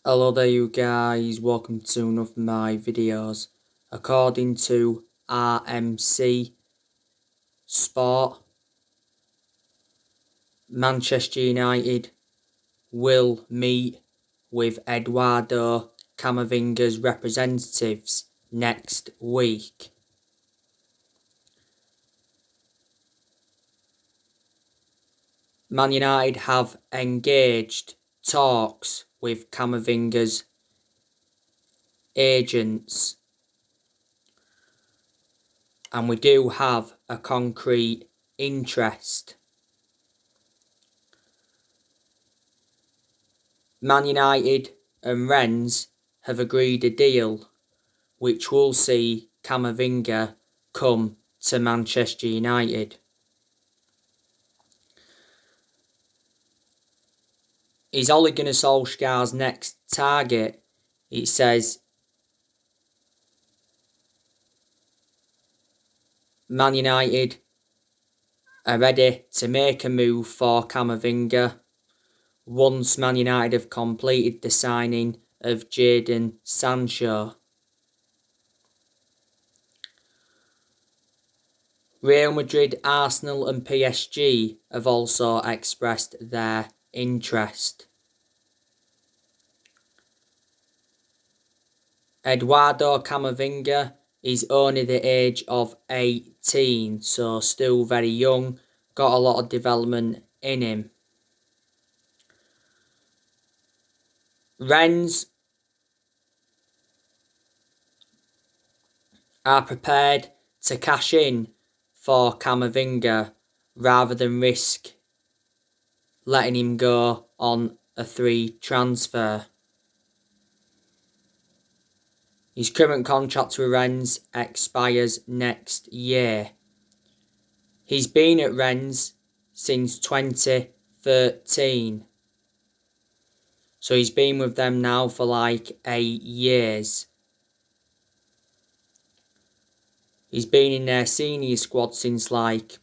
Hello there you guys, welcome to one of my videos. According to RMC Sport, Manchester United will meet with Eduardo Camavingas representatives next week. Man United have engaged talks with Camavingas' agents, and we do have a concrete interest. Man United and Rennes have agreed a deal which will see Camavinga come to Manchester United. Is Ole Gunnar Solskjaer's next target? It says Man United are ready to make a move for Camavinga once Man United have completed the signing of Jadon Sancho. Real Madrid, Arsenal and PSG have also expressed their interest. Eduardo Camavinga is only the age of 18, so still very young, got a lot of development in him. Rennes are prepared to cash in for Camavinga rather than risk letting him go on a free transfer. His current contract with Rennes expires next year. He's been at Rennes since 2013. So he's been with them now for like 8 years. He's been in their senior squad since like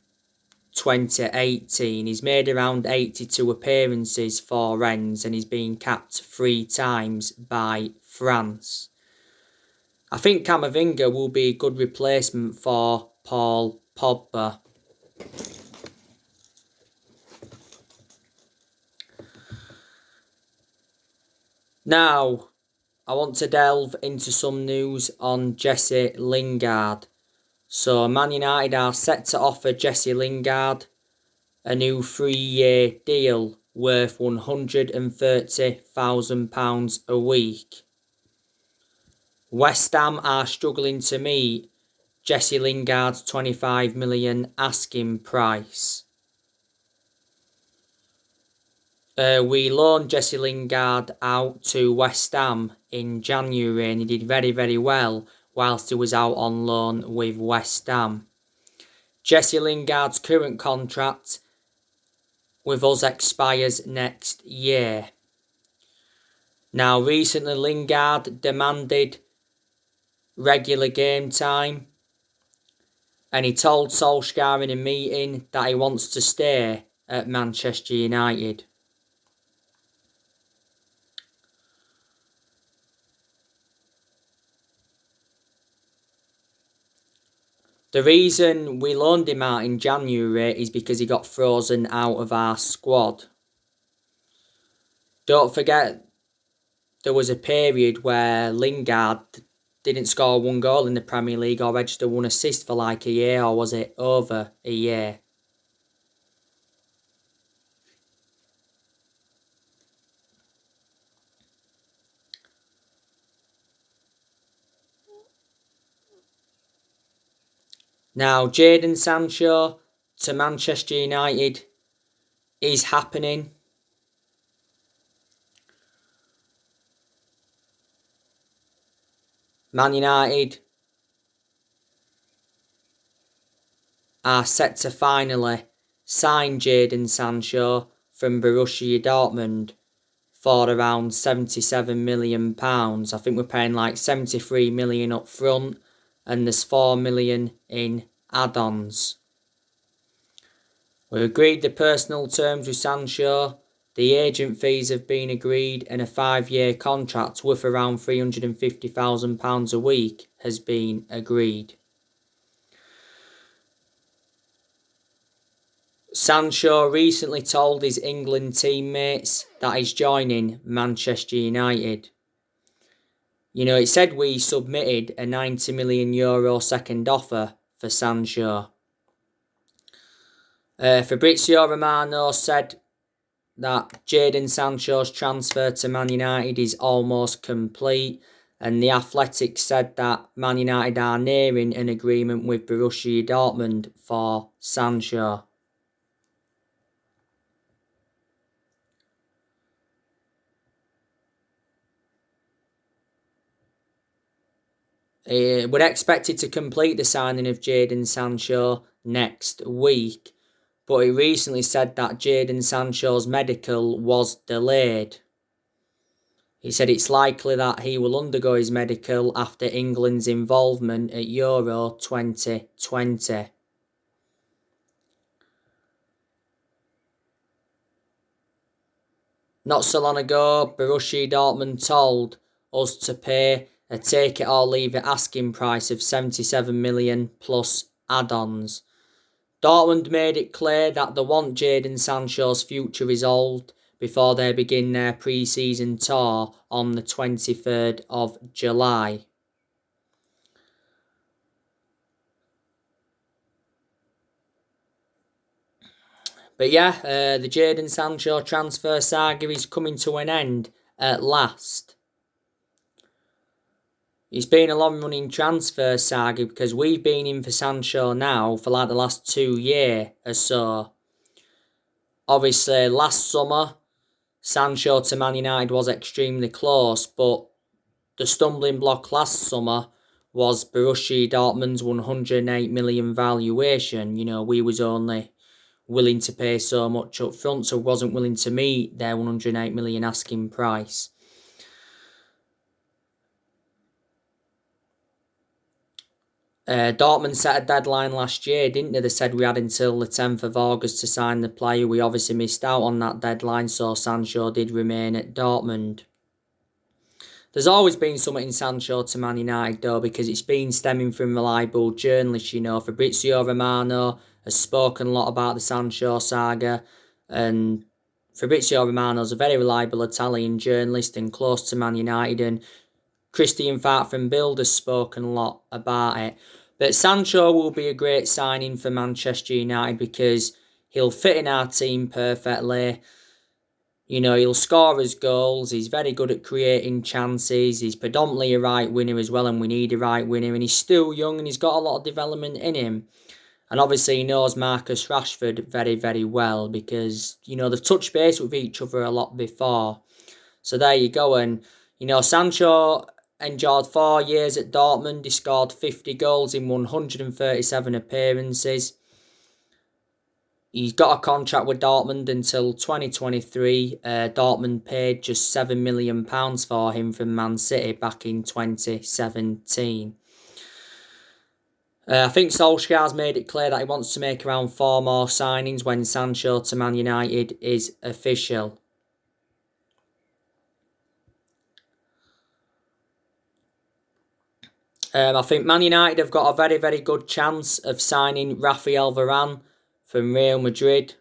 2018. He's made around 82 appearances for Rennes and he's been capped 3 times by France. I think Camavinga will be a good replacement for Paul Pogba. Now, I want to delve into some news on Jesse Lingard. So, Man United are set to offer Jesse Lingard a new 3-year deal worth £130,000 a week. West Ham are struggling to meet Jesse Lingard's £25 million asking price. We loaned Jesse Lingard out to West Ham in January and he did very, very well whilst he was out on loan with West Ham. Jesse Lingard's current contract with us expires next year. Now, recently Lingard demanded regular game time and he told Solskjaer in a meeting that he wants to stay at Manchester United. The reason we loaned him out in January is because he got frozen out of our squad. Don't forget, there was a period where Lingard didn't score 1 goal in the Premier League or register 1 assist for like a year, or was it over a year? Now, Jadon Sancho to Manchester United is happening. Man United are set to finally sign Jadon Sancho from Borussia Dortmund for around £77 million. I think we're paying like £73 million up front and there's £4 million in add-ons. We agreed the personal terms with Sancho The agent fees have been agreed and a 5-year contract worth around £350,000 a week has been agreed. Sancho recently told his England teammates that he's joining Manchester United. You know, it said we submitted a €90 million second offer for Sancho. Fabrizio Romano said that Jadon Sancho's transfer to Man United is almost complete, and The Athletic said that Man United are nearing an agreement with Borussia Dortmund for Sancho. We're expected to complete the signing of Jadon Sancho next week, but he recently said that Jadon Sancho's medical was delayed. He said it's likely that he will undergo his medical after England's involvement at Euro 2020. Not so long ago, Borussia Dortmund told us to pay a take-it-or-leave-it asking price of 77 million plus add-ons. Dortmund made it clear that they want Jadon Sancho's future resolved before they begin their pre-season tour on the 23rd of July. But yeah, the Jadon Sancho transfer saga is coming to an end at last. It's been a long-running transfer saga because we've been in for Sancho now for like the last 2 years or so. Obviously, last summer, Sancho to Man United was extremely close, but the stumbling block last summer was Borussia Dortmund's 108 million valuation. You know, we was only willing to pay so much up front, so wasn't willing to meet their 108 million asking price. Dortmund set a deadline last year, didn't they? They said we had until the 10th of August to sign the player. We obviously missed out on that deadline, so Sancho did remain at Dortmund. There's always been something in Sancho to Man United though, because it's been stemming from reliable journalists. You know, Fabrizio Romano has spoken a lot about the Sancho saga, and Fabrizio Romano is a very reliable Italian journalist and close to Man United, and Christian Fart from Bild has spoken a lot about it. But Sancho will be a great signing for Manchester United because he'll fit in our team perfectly. You know, he'll score his goals. He's very good at creating chances. He's predominantly a right winger as well, and we need a right winger. And he's still young and he's got a lot of development in him. And obviously he knows Marcus Rashford very, very well because, you know, they've touched base with each other a lot before. So there you go. And, you know, Sancho endured 4 years at Dortmund. He scored 50 goals in 137 appearances. He's got a contract with Dortmund until 2023. Dortmund paid just £7 million for him from Man City back in 2017. I think Solskjaer's made it clear that he wants to make around 4 more signings when Sancho to Man United is official. I think Man United have got a very, very good chance of signing Rafael Varane from Real Madrid.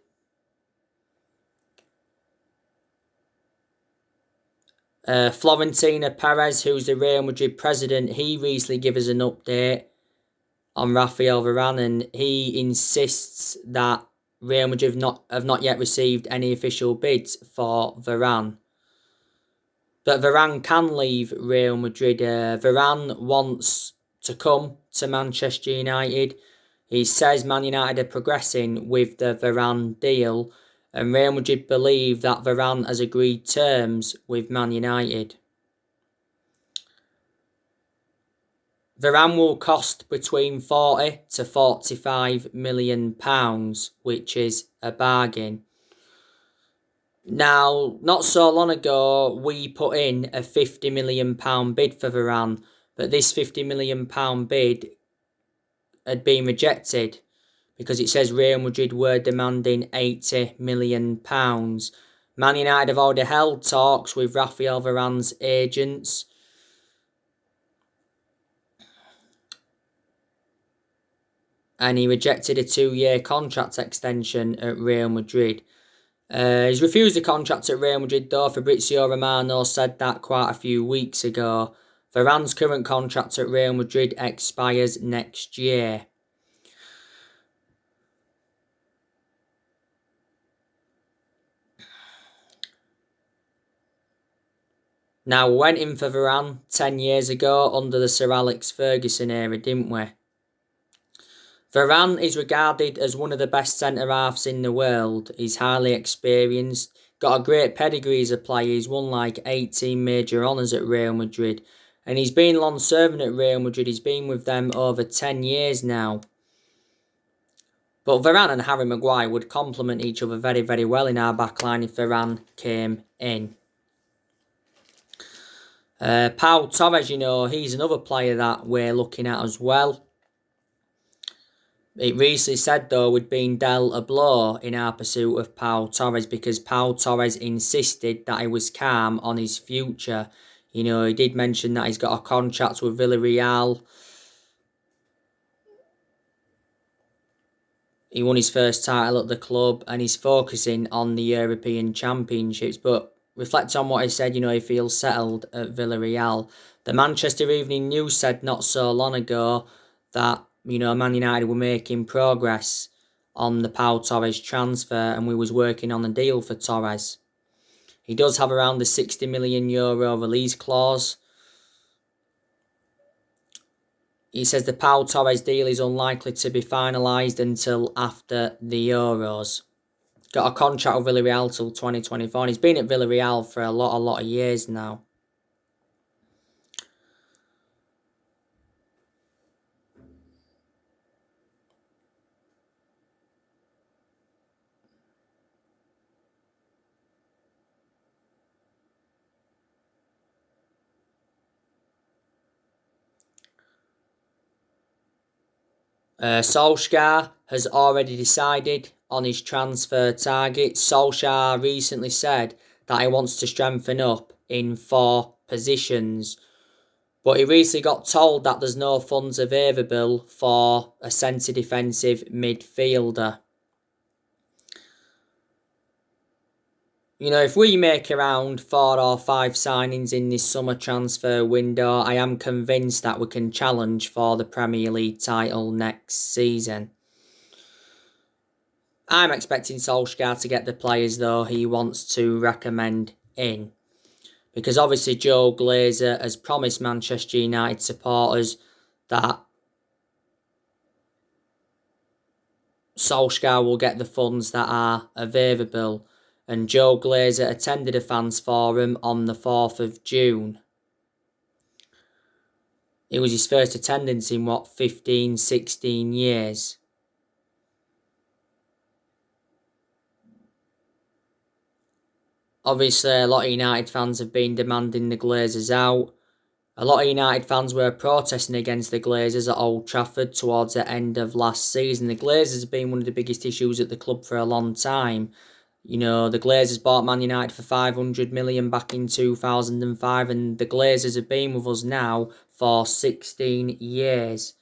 Florentino Perez, who's the Real Madrid president, he recently gave us an update on Rafael Varane, and he insists that Real Madrid have not yet received any official bids for Varane. But Varane can leave Real Madrid. Varane wants to come to Manchester United. He says Man United are progressing with the Varane deal, and Real Madrid believe that Varane has agreed terms with Man United. Varane will cost between 40 to 45 million pounds, which is a bargain. Now, not so long ago, we put in a £50 million bid for Varane, but this £50 million bid had been rejected because it says Real Madrid were demanding £80 million. Man United have already held talks with Raphael Varane's agents. And he rejected a 2-year contract extension at Real Madrid. He's refused a contract at Real Madrid though. Fabrizio Romano said that quite a few weeks ago. Varane's current contract at Real Madrid expires next year. Now, we went in for Varane 10 years ago under the Sir Alex Ferguson era, didn't we? Varane is regarded as one of the best centre-halves in the world. He's highly experienced, got a great pedigree as a player. He's won like 18 major honours at Real Madrid. And he's been long-serving at Real Madrid. He's been with them over 10 years now. But Varane and Harry Maguire would complement each other very, very well in our backline if Varane came in. Pau Torres, he's another player that we're looking at as well. It recently said, though, we'd been dealt a blow in our pursuit of Pau Torres because Pau Torres insisted that he was calm on his future. He did mention that he's got a contract with Villarreal. He won his first title at the club and he's focusing on the European Championships. But reflect on what he said, he feels settled at Villarreal. The Manchester Evening News said not so long ago that, Man United were making progress on the Pau Torres transfer and we was working on a deal for Torres. He does have around the €60 million release clause. He says the Pau Torres deal is unlikely to be finalised until after the Euros. Got a contract with Villarreal till 2024. And he's been at Villarreal for a lot of years now. Solskjaer has already decided on his transfer target. Solskjaer recently said that he wants to strengthen up in 4 positions. But he recently got told that there's no funds available for a centre defensive midfielder. If we make around 4 or 5 signings in this summer transfer window, I am convinced that we can challenge for the Premier League title next season. I'm expecting Solskjaer to get the players, though, he wants to recommend in. Because obviously Joe Glazer has promised Manchester United supporters that Solskjaer will get the funds that are available. And Joe Glazer attended a fans forum on the 4th of June. It was his first attendance in 15, 16 years. Obviously, a lot of United fans have been demanding the Glazers out. A lot of United fans were protesting against the Glazers at Old Trafford towards the end of last season. The Glazers have been one of the biggest issues at the club for a long time. The Glazers bought Man United for 500 million back in 2005 and the Glazers have been with us now for 16 years.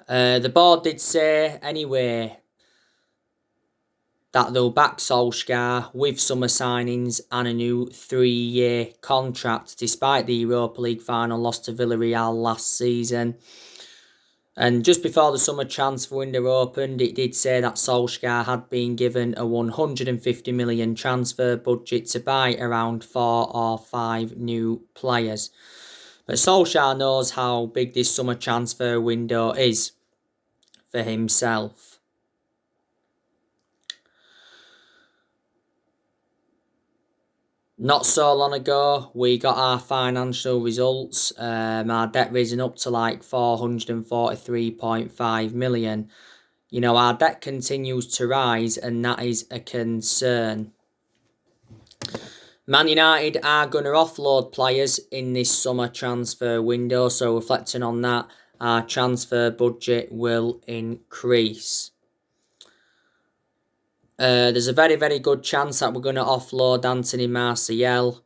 The board did say, anyway, that they'll back Solskjaer with summer signings and a new 3-year contract, despite the Europa League final loss to Villarreal last season. And just before the summer transfer window opened, it did say that Solskjaer had been given a 150 million transfer budget to buy around 4 or 5 new players. But Solskjaer knows how big this summer transfer window is for himself. Not so long ago, we got our financial results. Our debt risen up to like 443.5 million. Our debt continues to rise and that is a concern. Man United are going to offload players in this summer transfer window. So reflecting on that, our transfer budget will increase. There's a very, very good chance that we're going to offload Anthony Martial.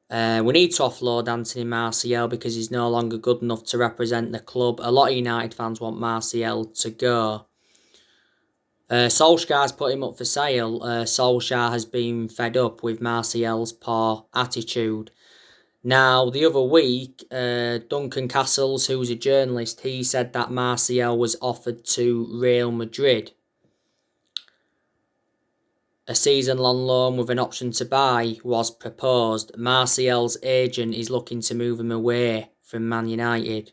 We need to offload Anthony Martial because he's no longer good enough to represent the club. A lot of United fans want Martial to go. Solskjaer's put him up for sale. Solskjaer has been fed up with Martial's poor attitude. Now, the other week, Duncan Castles, who's a journalist, he said that Martial was offered to Real Madrid. A season-long loan with an option to buy was proposed. Martial's agent is looking to move him away from Man United.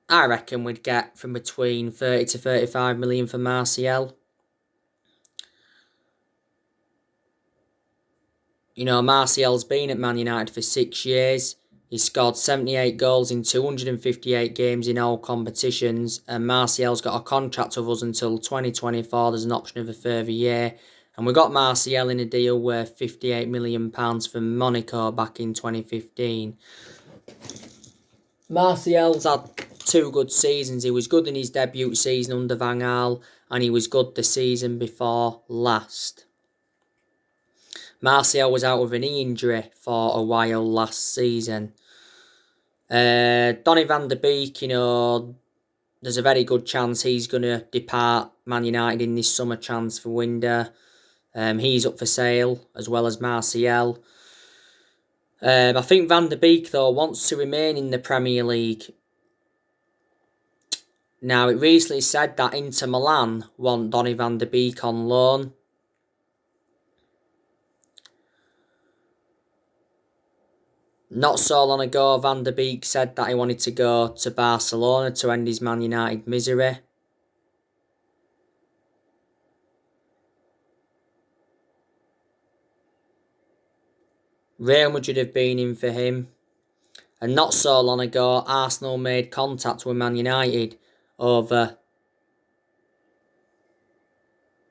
I reckon we'd get from between 30 to 35 million for Martial. You know, Martial's been at Man United for 6 years. He scored 78 goals in 258 games in all competitions. And Martial's got a contract with us until 2024. There's an option of a further year. And we got Martial in a deal worth £58 million from Monaco back in 2015. Martial's had 2 good seasons. He was good in his debut season under Van Gaal. And he was good the season before last. Martial was out with a knee injury for a while last season. Donny van de Beek, you know, there's a very good chance he's going to depart Man United in this summer transfer window. He's up for sale, as well as Martial. I think Van de Beek, though, wants to remain in the Premier League. Now, it recently said that Inter Milan want Donny van de Beek on loan. Not so long ago, Van de Beek said that he wanted to go to Barcelona to end his Man United misery. Real Madrid have been in for him. And not so long ago, Arsenal made contact with Man United over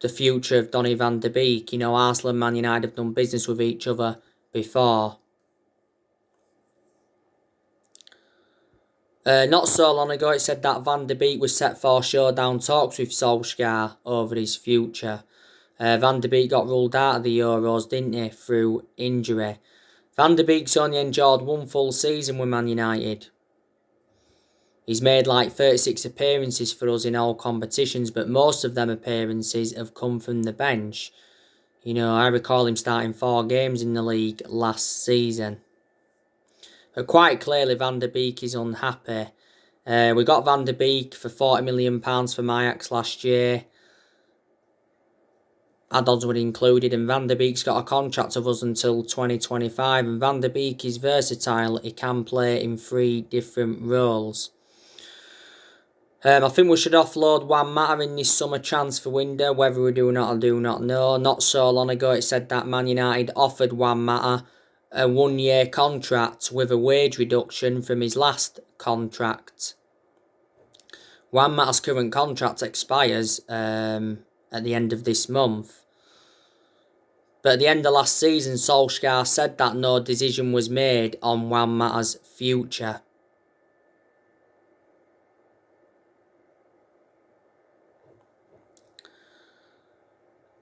the future of Donny van de Beek. You know, Arsenal and Man United have done business with each other before. Not so long ago, it said that Van de Beek was set for showdown talks with Solskjaer over his future. Van de Beek got ruled out of the Euros, didn't he, through injury. Van de Beek's only enjoyed 1 full season with Man United. He's made like 36 appearances for us in all competitions, but most of them appearances have come from the bench. You know, I recall him starting 4 games in the league last season. But quite clearly, Van de Beek is unhappy. We got Van de Beek for £40 million from Ajax last year. Add-ons were included, and Van de Beek's got a contract of us until 2025. And Van de Beek is versatile. He can play in 3 different roles. I think we should offload Juan Mata in this summer transfer window. Whether we do or not, I do not know. Not so long ago, it said that Man United offered Juan Mata a 1-year contract with a wage reduction from his last contract. Juan Mata's current contract expires at the end of this month. But at the end of last season, Solskjaer said that no decision was made on Juan Mata's future.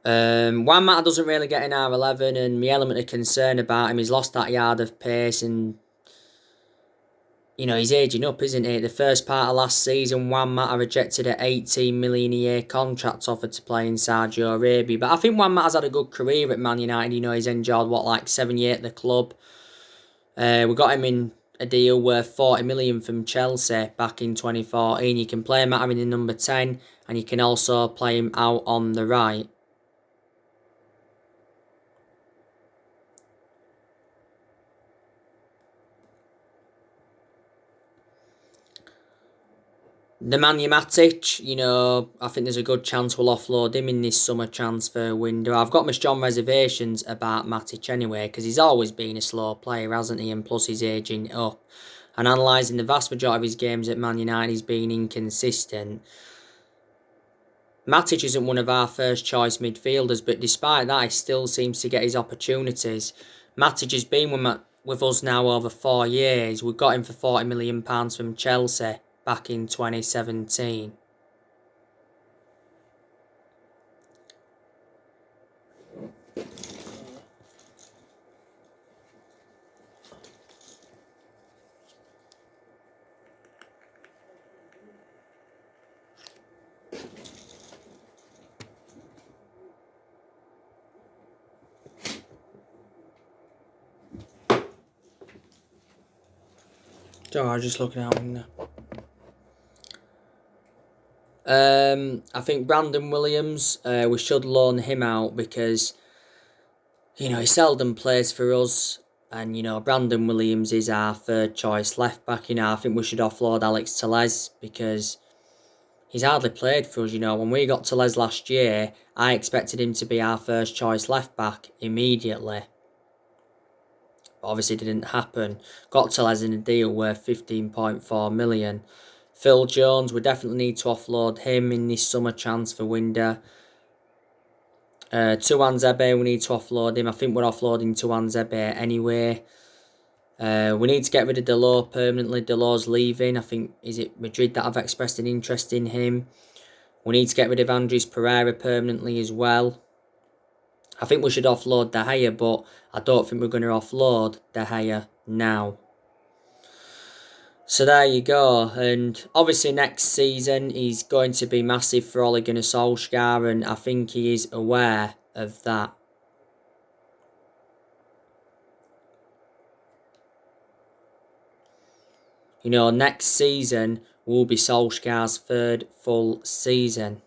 Juan Mata doesn't really get in R11, and my element of concern about him, he's lost that yard of pace, and you know, he's aging up, isn't he? The first part of last season, Juan Mata rejected an 18 million a year contract offer to play in Saudi Arabia. But I think Juan Mata's had a good career at Man United. You know, he's enjoyed, like 7 years at the club. We got him in a deal worth 40 million from Chelsea back in 2014. You can play Mata in the number 10, and you can also play him out on the right. Nemanja Matic, you know, I think there's a good chance we'll offload him in this summer transfer window. I've got my strong reservations about Matic anyway, because he's always been a slow player, hasn't he? And plus he's ageing up. And analysing the vast majority of his games at Man United, he's been inconsistent. Matic isn't one of our first choice midfielders, but despite that, he still seems to get his opportunities. Matic has been with us now over 4 years. We got him for £40 million from Chelsea back in 2017. So I was just looking out. I think Brandon Williams, we should loan him out because, he seldom plays for us. And, Brandon Williams is our third choice left back. I think we should offload Alex Tellez because he's hardly played for us. When we got Tellez last year, I expected him to be our first choice left back immediately. Obviously, it didn't happen. Got Tellez in a deal worth 15.4 million. Phil Jones, we definitely need to offload him in this summer transfer window. Tuanzebe, we need to offload him. I think we're offloading Tuanzebe anyway. We need to get rid of Delors permanently. Delors leaving. I think, is it Madrid that have expressed an interest in him? We need to get rid of Andres Pereira permanently as well. I think we should offload De Gea, but I don't think we're going to offload De Gea now. So there you go. And obviously next season he's going to be massive for Ole Gunnar Solskjaer, and I think he is aware of that. Next season will be Solskjaer's third full season.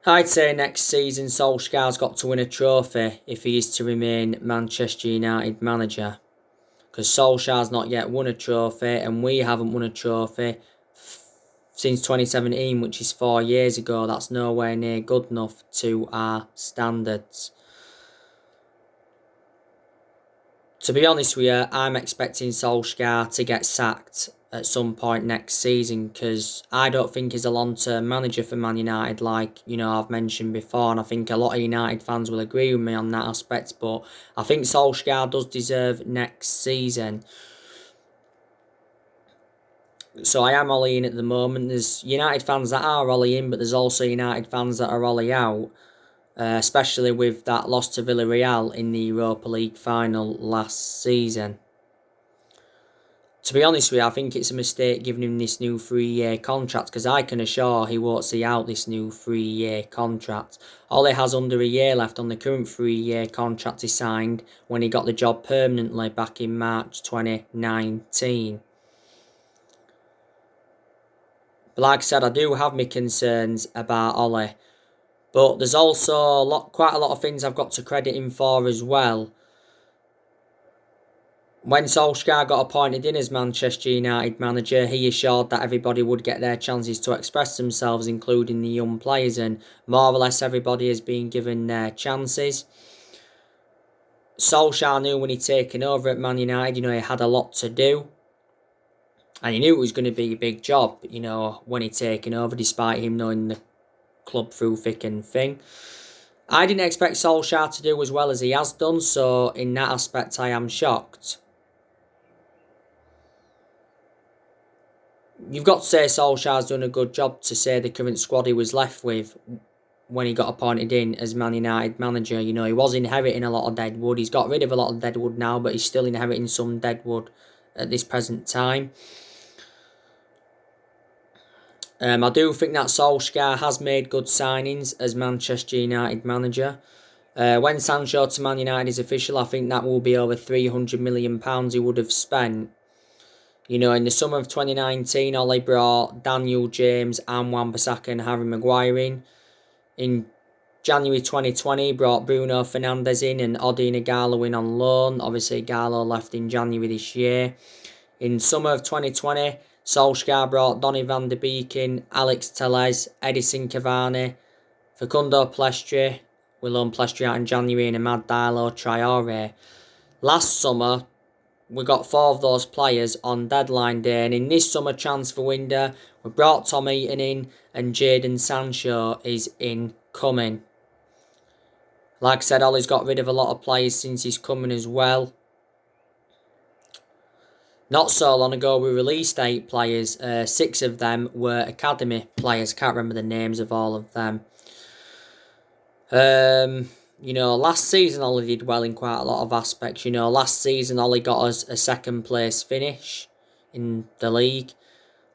I'd say next season Solskjaer's got to win a trophy if he is to remain Manchester United manager. Because Solskjaer's not yet won a trophy and we haven't won a trophy since 2017, which is 4 years ago. That's nowhere near good enough to our standards. To be honest with you, I'm expecting Solskjaer to get sacked at some point next season because I don't think he's a long-term manager for Man United like, I've mentioned before, and I think a lot of United fans will agree with me on that aspect, but I think Solskjaer does deserve next season. So I am Ollie in at the moment. There's United fans that are Ollie in, but there's also United fans that are Ollie out. Especially with that loss to Villarreal in the Europa League final last season. To be honest with you, I think it's a mistake giving him this new 3-year contract because I can assure he won't see out this new 3-year contract. Ole has under a year left on the current 3-year contract he signed when he got the job permanently back in March 2019. But like I said, I do have my concerns about Ole. But there's also quite a lot of things I've got to credit him for as well. When Solskjaer got appointed in as Manchester United manager, he assured that everybody would get their chances to express themselves, including the young players, and more or less everybody has been given their chances. Solskjaer knew when he'd taken over at Man United, he had a lot to do. And he knew it was going to be a big job, when he'd taken over, despite him knowing the club through thick and thin. I didn't expect Solskjaer to do as well as he has done, so in that aspect I am shocked. You've got to say Solskjaer's done a good job to say the current squad he was left with when he got appointed in as Man United manager. He was inheriting a lot of deadwood. He's got rid of a lot of deadwood now, but he's still inheriting some deadwood at this present time. I do think that Solskjaer has made good signings as Manchester United manager. When Sancho to Man United is official, I think that will be over £300 million he would have spent. In the summer of 2019, Ole brought Daniel James and Wan-Bissaka and Harry Maguire in. In January 2020, he brought Bruno Fernandes in and Odin Ighalo in on loan. Obviously, Ighalo left in January this year. In summer of 2020, Solskjaer brought Donny van de Beek in, Alex Tellez, Edison Cavani, Facundo Pellistri, we loaned Pellistri out in January, and Amad Diallo Traore. Last summer, we got 4 of those players on deadline day, and in this summer transfer window, we brought Tom Eaton in, and Jadon Sancho is incoming. Like I said, Ollie's got rid of a lot of players since he's coming as well. Not so long ago, we released 8 players. 6 of them were academy players. Can't remember the names of all of them. Last season Ollie did well in quite a lot of aspects. Last season Ollie got us a second place finish in the league.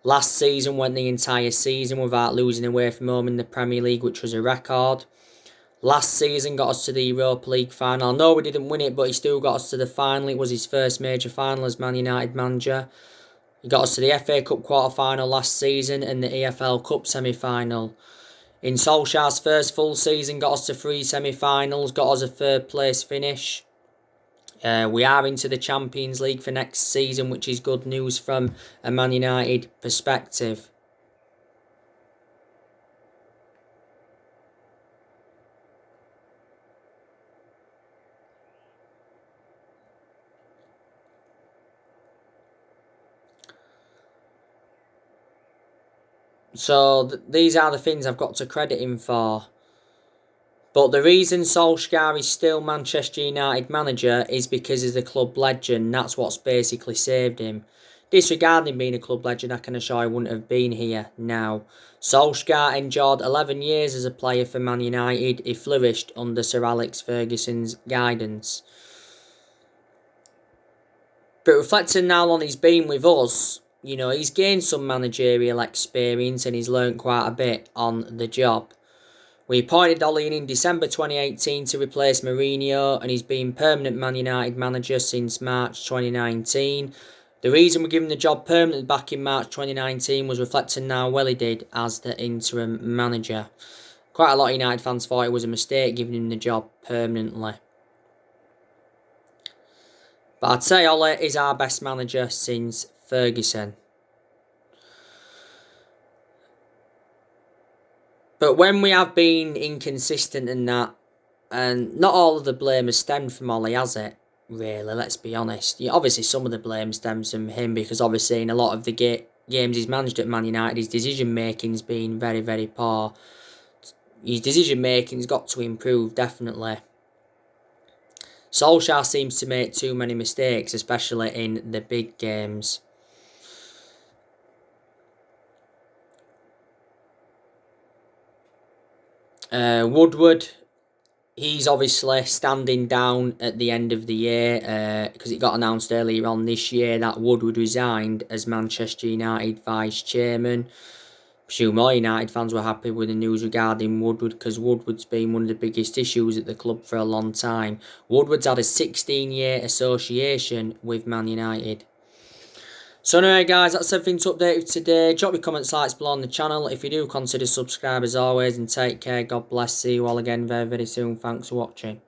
Last season went the entire season without losing away from home in the Premier League, which was a record. Last season got us to the Europa League final. No, we didn't win it, but he still got us to the final. It was his first major final as Man United manager. He got us to the FA Cup quarter-final last season and the EFL Cup semi-final. In Solskjaer's first full season, got us to 3 semi-finals, got us a third place finish. We are into the Champions League for next season, which is good news from a Man United perspective. So these are the things I've got to credit him for. But the reason Solskjaer is still Manchester United manager is because he's a club legend. That's what's basically saved him. Disregarding being a club legend, I can assure he wouldn't have been here now. Solskjaer endured 11 years as a player for Man United. He flourished under Sir Alex Ferguson's guidance. But reflecting now on he's been with us, you know, he's gained some managerial experience and he's learnt quite a bit on the job. We appointed Ollie in December 2018 to replace Mourinho, and he's been permanent Man United manager since March 2019. The reason we gave him the job permanently back in March 2019 was reflecting now how well he did as the interim manager. Quite a lot of United fans thought it was a mistake giving him the job permanently. But I'd say Ollie is our best manager since Ferguson. But when we have been inconsistent in that, and not all of the blame has stemmed from Ollie, has it? Really, let's be honest. Yeah, obviously, some of the blame stems from him because obviously in a lot of the games he's managed at Man United, his decision making's been very, very poor. His decision making's got to improve, definitely. Solskjaer seems to make too many mistakes, especially in the big games. Woodward, he's obviously standing down at the end of the year because it got announced earlier on this year that Woodward resigned as Manchester United vice chairman. I presume all United fans were happy with the news regarding Woodward because Woodward's been one of the biggest issues at the club for a long time. Woodward's had a 16-year association with Man United. So anyway guys, that's everything to update with today. Drop your comments, likes below on the channel. If you do, consider subscribe as always, and take care. God bless. See you all again very, very soon. Thanks for watching.